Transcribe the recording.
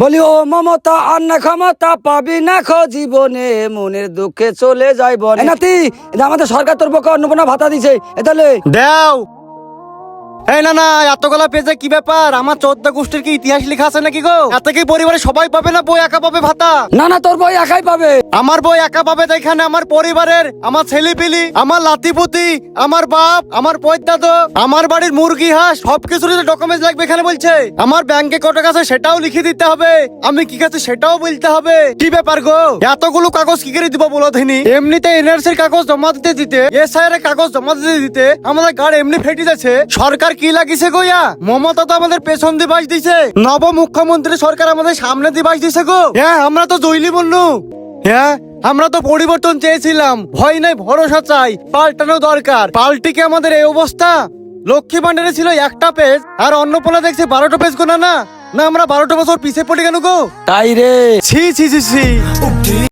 বলি ও মমতা আর না ক্ষমতা পাবি না খো জীবনে, মনের দুঃখে চলে যাই বনে। এই নাতি, এটা আমাদের সরকার তোর পক্ষে অন্নপূর্ণা ভাতা দিছে, এতালে দেও। এই না না, এতগুলা পেজে কি ব্যাপার? আমার 14 গোষ্ঠীর কি ইতিহাস লেখা আছে নাকি গো? এত কি পরিবারে সবাই পাবে না বই একা পাবে ভাতা? না না, তোর বই একাই পাবে। আমার বই একা পাবে তো এখানে আমার পরিবারের, আমার ছেলেপিলি, আমার লাতিপুতি, আমার বাপ, আমার পয়দাদো, আমার বাড়ির মুরগি হাঁস সবকিছুর ডকুমেন্টস লাগবে এখানে বলছে। আমার ব্যাংকে কত আছে সেটাও লিখে দিতে হবে, আমি কি খাচ্ছি সেটাও বলতে হবে। কি ব্যাপার গো? এতগুলো কাগজ কি করে দিব বলো দিনি? এমনিতে এনআরসির কাগজ জমা দিতে দিতে, এসআইআর এর কাগজ জমা দিতে দিতে আমাদের গাড় এমনি ফেটে যাচ্ছে। সরকার কি লাগিছে গইয়া? মমতা তো আমাদের পেছন দিয়ে বাস দিছে, নব মুখ্যমন্ত্রী সরকার আমাদের সামনে দিয়ে বাস দিছে গো। হ্যাঁ, আমরা তো জইলি বন্যু। হ্যাঁ, আমরা তো পরিবর্তন চেয়েছিলাম, ভয় নাই ভরসা চাই, পাল্টানো দরকার। পাল্টিকে আমাদের এই অবস্থা। লক্ষ্মী ভান্ডারে ছিল একটা পেজ, আর অন্নপূর্ণা দেখছি 12টা পেজ গোনা না। না আমরা 12টা বছর পিছিয়ে পড়ে গেল গো। তাই রে। ছি ছি ছি ছি।